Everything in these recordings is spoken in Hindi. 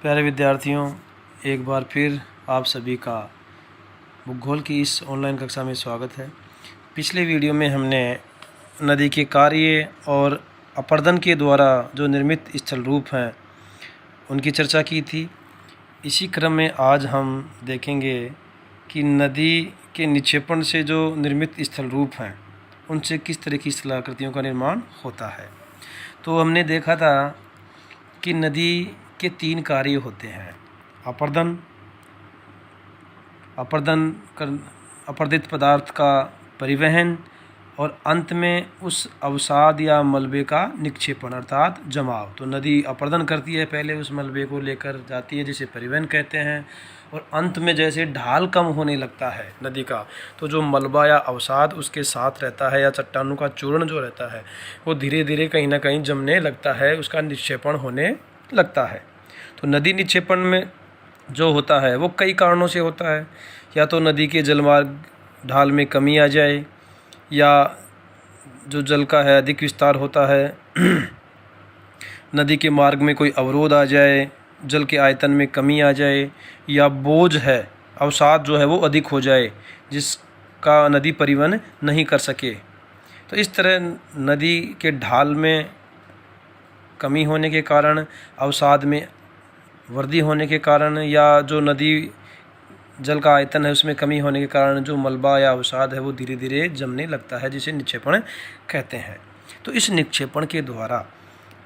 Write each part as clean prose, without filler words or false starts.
प्यारे विद्यार्थियों, एक बार फिर आप सभी का भूगोल की इस ऑनलाइन कक्षा में स्वागत है। पिछले वीडियो में हमने नदी के कार्य और अपर्दन के द्वारा जो निर्मित स्थल रूप हैं उनकी चर्चा की थी। इसी क्रम में आज हम देखेंगे कि नदी के निक्षेपण से जो निर्मित स्थल रूप हैं उनसे किस तरह की स्थलाकृतियों का निर्माण होता है। तो हमने देखा था कि नदी के 3 कार्य होते हैं: अपर्दित पदार्थ का परिवहन और अंत में उस अवसाद या मलबे का निक्षेपण अर्थात जमाव। तो नदी अपर्दन करती है, पहले उस मलबे को लेकर जाती है जिसे परिवहन कहते हैं, और अंत में जैसे ढाल कम होने लगता है नदी का, तो जो मलबा या अवसाद उसके साथ रहता है या चट्टानों का चूर्ण जो रहता है वो धीरे धीरे कहीं ना कहीं जमने लगता है, उसका निक्षेपण होने लगता है। तो नदी निक्षेपण में जो होता है वो कई कारणों से होता है। या तो नदी के जलमार्ग ढाल में कमी आ जाए, या जो जल का है अधिक विस्तार होता है नदी के मार्ग में कोई अवरोध आ जाए, जल के आयतन में कमी आ जाए, या बोझ है अवसाद जो है वो अधिक हो जाए जिसका नदी परिवहन नहीं कर सके। तो इस तरह नदी के ढाल में कमी होने के कारण, अवसाद में वृद्धि होने के कारण, या जो नदी जल का आयतन है उसमें कमी होने के कारण जो मलबा या अवसाद है वो धीरे धीरे जमने लगता है, जिसे निक्षेपण कहते हैं। तो इस निक्षेपण के द्वारा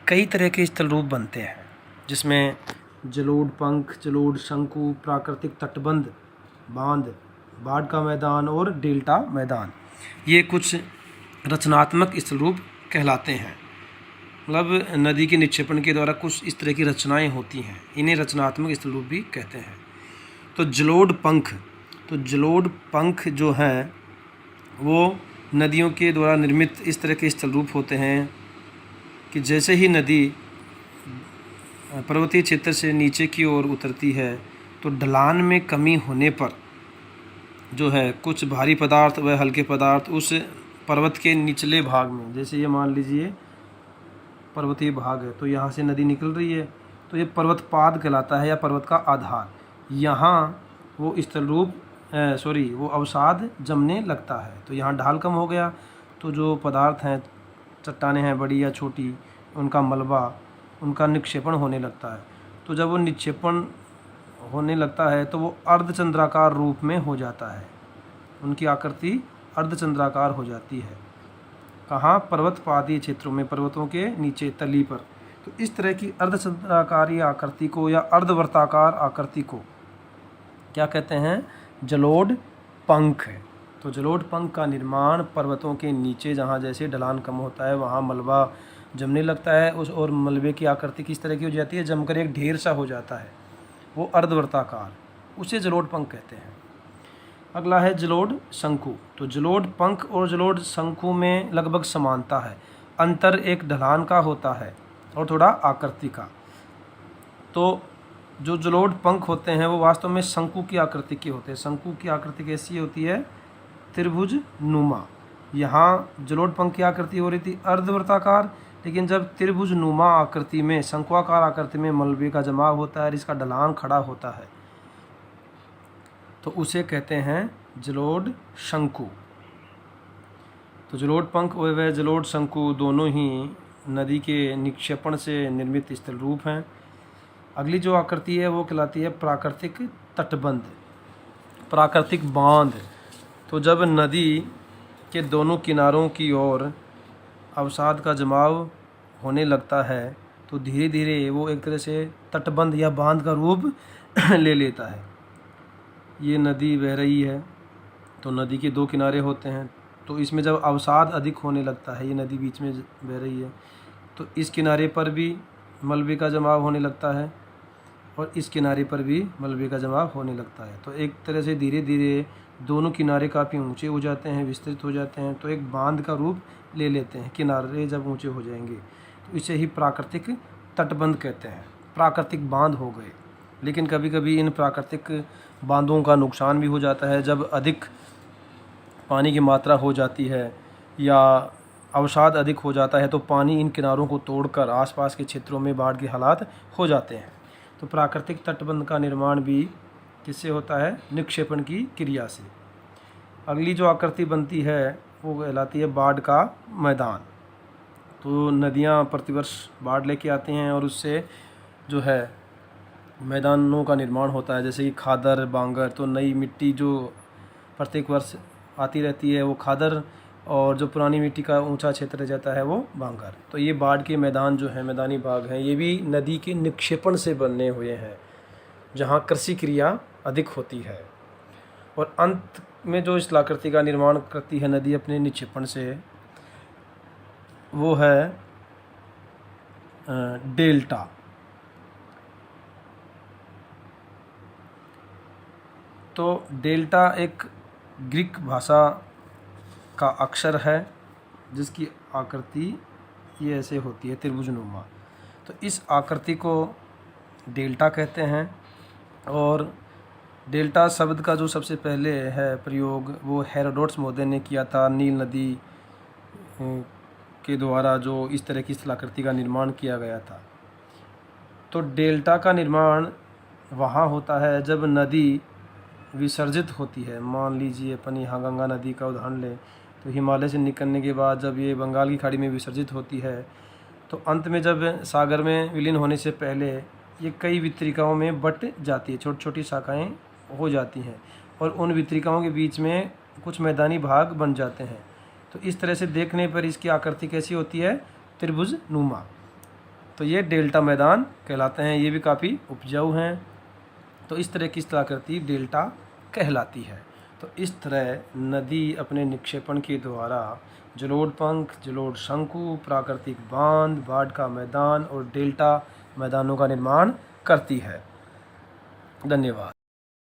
कई तरह के स्थल रूप बनते हैं, जिसमें जलोढ़ पंख, जलोढ़ शंकु, प्राकृतिक तटबंध, बांध, बाढ़ का मैदान और डेल्टा मैदान, ये कुछ रचनात्मक स्थल रूप कहलाते हैं। मतलब नदी के निक्षेपण के द्वारा कुछ इस तरह की रचनाएं होती हैं, इन्हें रचनात्मक स्थल रूप भी कहते हैं। तो जलोढ़ पंख जो हैं वो नदियों के द्वारा निर्मित इस तरह के स्थल रूप होते हैं कि जैसे ही नदी पर्वतीय क्षेत्र से नीचे की ओर उतरती है तो ढलान में कमी होने पर जो है कुछ भारी पदार्थ व हल्के पदार्थ उस पर्वत के निचले भाग में, जैसे ये मान लीजिए पर्वतीय भाग है तो यहाँ से नदी निकल रही है, तो ये पर्वतपाद कहलाता है या पर्वत का आधार। यहाँ वो स्थल रूप वो अवसाद जमने लगता है। तो यहाँ ढाल कम हो गया तो जो पदार्थ हैं, चट्टानें हैं बड़ी या छोटी, उनका मलबा, उनका निक्षेपण होने लगता है। तो जब वो निक्षेपण होने लगता है तो वो अर्धचंद्राकार रूप में हो जाता है, उनकी आकृति अर्धचंद्राकार हो जाती है। कहाँ? पर्वतपादीय क्षेत्रों में, पर्वतों के नीचे तली पर। तो इस तरह की अर्धचंद्राकारी आकृति को या अर्धवर्ताकार आकृति को क्या कहते हैं? जलोढ़ पंख। तो जलोढ़ पंख का निर्माण पर्वतों के नीचे, जहाँ जैसे ढलान कम होता है वहाँ मलबा जमने लगता है, उस और मलबे की आकृति किस तरह की हो जाती है? जमकर एक ढेर सा हो जाता है, वो अर्धवर्ताकार, उसे जलोढ़ पंख कहते हैं। अगला है जलोढ़ शंकु। तो जलोढ़ पंख और जलोढ़ शंकु में लगभग समानता है, अंतर एक ढलान का होता है और थोड़ा आकृति का। तो जो जलोढ़ पंख होते हैं वो वास्तव में शंकु की आकृति के होते हैं। शंकु की आकृति कैसी होती है? त्रिभुज नुमा। यहाँ जलोढ़ पंख की आकृति हो रही थी अर्धवृत्ताकार, लेकिन जब त्रिभुज नुमा आकृति में, शंकुआकार आकृति में मलबे का जमाव होता है, इसका ढलान खड़ा होता है, तो उसे कहते हैं जलोढ़ शंकु। तो जलोढ़ पंख व जलोढ़ शंकु दोनों ही नदी के निक्षेपण से निर्मित स्थल रूप हैं। अगली जो आकृति है वो कहलाती है प्राकृतिक तटबंध, प्राकृतिक बांध। तो जब नदी के दोनों किनारों की ओर अवसाद का जमाव होने लगता है तो धीरे धीरे वो एक तरह से तटबंध या बांध का रूप ले लेता है। ये नदी बह रही है तो नदी के 2 किनारे होते हैं, तो इसमें जब अवसाद अधिक होने लगता है, ये नदी बीच में बह रही है, तो इस किनारे पर भी मलबे का जमाव होने लगता है और इस किनारे पर भी मलबे का जमाव होने लगता है। तो एक तरह से धीरे धीरे दोनों किनारे काफ़ी ऊंचे हो जाते हैं, विस्तृत हो जाते हैं, तो एक बांध का रूप ले लेते हैं। किनारे जब ऊंचे हो जाएंगे तो इसे ही प्राकृतिक तटबंध कहते हैं, प्राकृतिक बांध हो गए। लेकिन कभी कभी इन प्राकृतिक बांधों का नुकसान भी हो जाता है, जब अधिक पानी की मात्रा हो जाती है या अवसाद अधिक हो जाता है तो पानी इन किनारों को तोड़कर आसपास के क्षेत्रों में बाढ़ के हालात हो जाते हैं। तो प्राकृतिक तटबंध का निर्माण भी किससे होता है? निक्षेपण की क्रिया से। अगली जो आकृति बनती है वो कहलाती है बाढ़ का मैदान। तो नदियाँ प्रतिवर्ष बाढ़ लेके आती हैं और उससे जो है मैदानों का निर्माण होता है, जैसे कि खादर, बांगर। तो नई मिट्टी जो प्रत्येक वर्ष आती रहती है वो खादर, और जो पुरानी मिट्टी का ऊंचा क्षेत्र रह जाता है वो बांगर। तो ये बाढ़ के मैदान जो है, मैदानी भाग हैं, ये भी नदी के निक्षेपण से बने हुए हैं, जहाँ कृषि क्रिया अधिक होती है। और अंत में जो इस स्थलाकृति का निर्माण करती है नदी अपने निक्षेपण से, वो है डेल्टा। तो डेल्टा एक ग्रीक भाषा का अक्षर है जिसकी आकृति ये ऐसे होती है, त्रिभुजनुमा। तो इस आकृति को डेल्टा कहते हैं। और डेल्टा शब्द का जो सबसे पहले है प्रयोग वो हेरोडोटस महोदय ने किया था, नील नदी के द्वारा जो इस तरह की स्थलाकृति का निर्माण किया गया था। तो डेल्टा का निर्माण वहाँ होता है जब नदी विसर्जित होती है। मान लीजिए अपन यहाँ गंगा नदी का उदाहरण लें, तो हिमालय से निकलने के बाद जब ये बंगाल की खाड़ी में विसर्जित होती है, तो अंत में जब सागर में विलीन होने से पहले ये कई वितरिकाओं में बट जाती है, छोटी छोटी शाखाएं हो जाती हैं, और उन वितरिकाओं के बीच में कुछ मैदानी भाग बन जाते हैं। तो इस तरह से देखने पर इसकी आकृति कैसी होती है? त्रिभुज नुमा। तो ये डेल्टा मैदान कहलाते हैं। ये भी काफ़ी उपजाऊ हैं। तो इस तरह की स्थलाकृति डेल्टा कहलाती है। तो इस तरह नदी अपने निक्षेपण के द्वारा जलोढ़ पंख, जलोढ़ शंकु, प्राकृतिक बांध, बाढ़ का मैदान और डेल्टा मैदानों का निर्माण करती है। धन्यवाद।